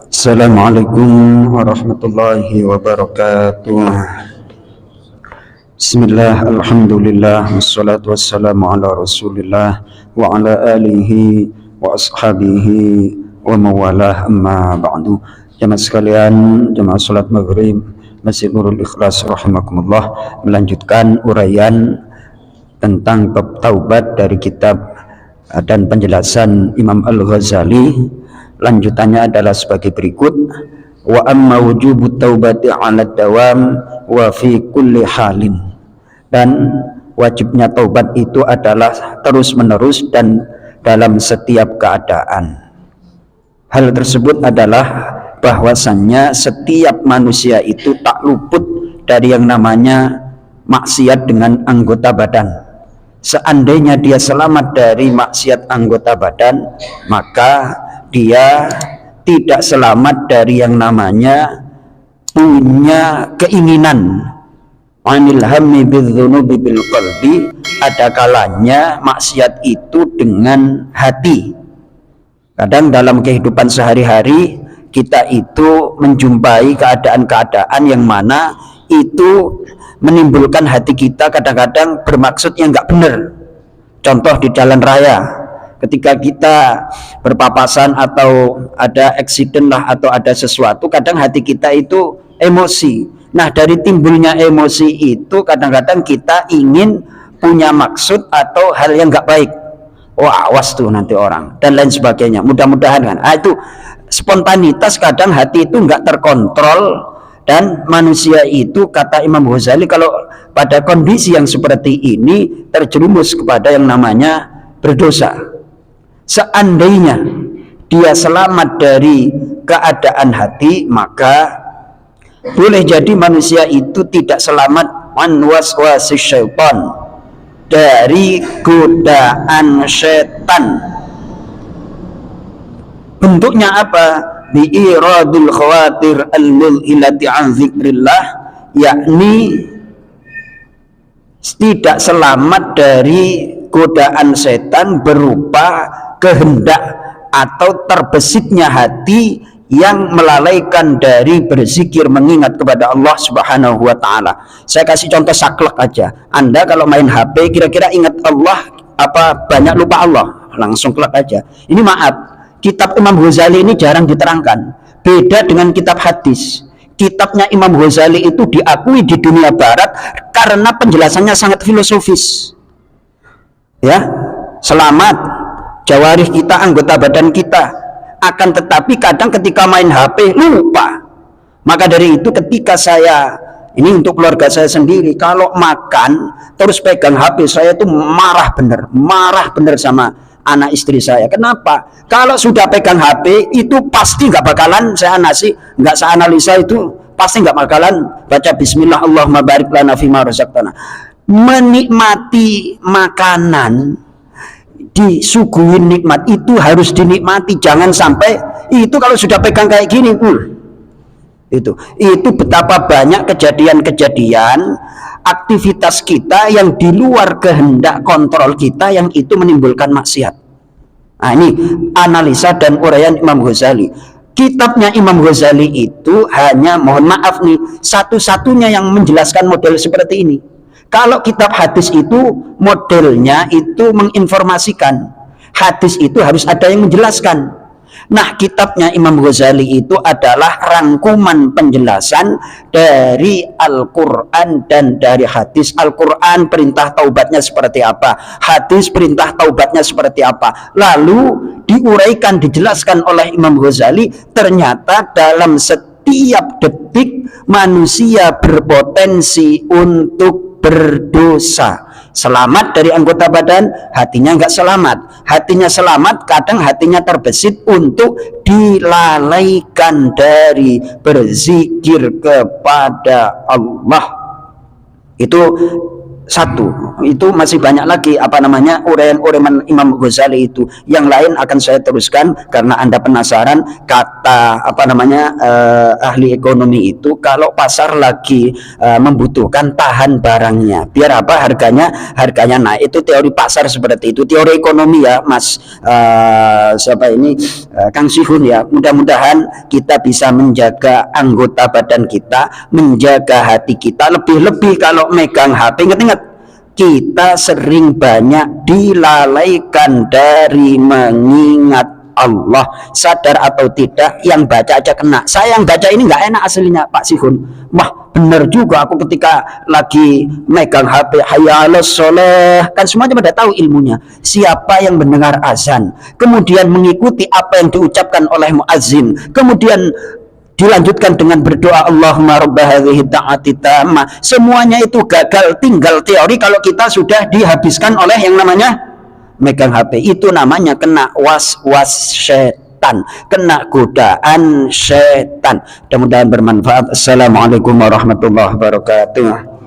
Assalamualaikum warahmatullahi wabarakatuh. Bismillah, alhamdulillah, wassalatu wassalamu ala rasulillah wa ala alihi wa ashabihi wa mawalah, amma ba'du. Jamaah sekalian, jamaah salat maghrib Masjid Nurul Ikhlas rahimakumullah, melanjutkan uraian tentang bab taubat dari kitab dan penjelasan Imam Al-Ghazali. Lanjutannya adalah sebagai berikut: wa amma wujubut taubati 'ala dawam wa fi kulli halin. Dan wajibnya taubat itu adalah terus menerus dan dalam setiap keadaan. Hal tersebut adalah bahwasannya setiap manusia itu tak luput dari yang namanya maksiat dengan anggota badan. Seandainya dia selamat dari maksiat anggota badan, maka dia tidak selamat dari yang namanya punya keinginan anil hammi bidzunubi bil qalbi. Ada kalanya maksiat itu dengan hati. Kadang dalam kehidupan sehari-hari kita itu menjumpai keadaan-keadaan yang mana itu menimbulkan hati kita kadang-kadang bermaksud yang nggak benar. Contoh di jalan raya, ketika kita berpapasan atau ada eksiden lah atau ada sesuatu, kadang hati kita itu emosi. Nah, dari timbulnya emosi itu kadang-kadang kita ingin punya maksud atau hal yang nggak baik. Wah, awas tuh nanti orang dan lain sebagainya. Mudah-mudahan kan. Itu spontanitas, kadang hati itu nggak terkontrol. Dan manusia itu, kata Imam Ghazali, kalau pada kondisi yang seperti ini terjerumus kepada yang namanya berdosa. Seandainya dia selamat dari keadaan hati, maka boleh jadi manusia itu tidak selamat an waswasis syaitan, dari godaan setan. Bentuknya apa? Bi'iradil khawatir al-mulhilati an zikrillah, yakni tidak selamat dari godaan setan berupa kehendak atau terbesitnya hati yang melalaikan dari berzikir, mengingat kepada Allah Subhanahu wa taala. Saya kasih contoh saklek aja. Anda kalau main HP kira-kira ingat Allah apa banyak lupa Allah? Langsung klek aja. Ini maaf, kitab Imam Ghazali ini jarang diterangkan. Beda dengan kitab hadis. Kitabnya Imam Ghazali itu diakui di dunia barat karena penjelasannya sangat filosofis. Ya, selamat jawarih kita, anggota badan kita. Akan tetapi kadang ketika main HP lupa. Maka dari itu ketika saya, ini untuk keluarga saya sendiri, kalau makan terus pegang HP, saya itu marah bener sama anak istri saya. Kenapa? Kalau sudah pegang HP itu pasti nggak bakalan saya analisa itu pasti nggak bakalan baca Bismillah Allahumma barik lana fima razaqtana. Menikmati makanan, disuguhin nikmat itu harus dinikmati, jangan sampai itu kalau sudah pegang kayak gini itu betapa banyak kejadian-kejadian aktivitas kita yang di luar kehendak kontrol kita yang itu menimbulkan maksiat. Nah, ini analisa dan uraian Imam Ghazali. Kitabnya Imam Ghazali itu hanya, mohon maaf nih, satu-satunya yang menjelaskan model seperti ini. Kalau kitab hadis itu modelnya itu menginformasikan, hadis itu harus ada yang menjelaskan. Nah, kitabnya Imam Ghazali itu adalah rangkuman penjelasan dari Al-Quran dan dari hadis. Al-Quran perintah taubatnya seperti apa, hadis perintah taubatnya seperti apa, lalu diuraikan, dijelaskan oleh Imam Ghazali. Ternyata dalam setiap detik manusia berpotensi untuk berdosa. Selamat dari anggota badan, hatinya nggak selamat. Hatinya selamat, kadang hatinya terbesit untuk dilalaikan dari berzikir kepada Allah. Itu satu. Itu masih banyak lagi apa namanya uraian-uraian Imam Ghazali itu. Yang lain akan saya teruskan karena Anda penasaran. Kata apa namanya ahli ekonomi itu, kalau pasar lagi membutuhkan tahan barangnya, biar apa harganya naik. Itu teori pasar seperti itu, teori ekonomi ya Mas siapa ini Kang Sihun ya. Mudah-mudahan kita bisa menjaga anggota badan kita, menjaga hati kita, lebih-lebih kalau megang HP. Ingat-ingat, kita sering banyak dilalaikan dari mengingat Allah. Sadar atau tidak, yang baca aja kena. Saya yang baca ini nggak enak aslinya Pak Sihun. Wah bener juga, aku ketika lagi megang HP hayya 'alas sholeh, kan semuanya pada tahu ilmunya. Siapa yang mendengar azan kemudian mengikuti apa yang diucapkan oleh muazzin, kemudian dilanjutkan dengan berdoa Allahumma rabb hadhihi ta'ati tamah, semuanya itu gagal, tinggal teori kalau kita sudah dihabiskan oleh yang namanya megang HP. Itu namanya kena was-was setan, kena godaan setan. Mudah-mudahan bermanfaat. Assalamualaikum warahmatullahi wabarakatuh.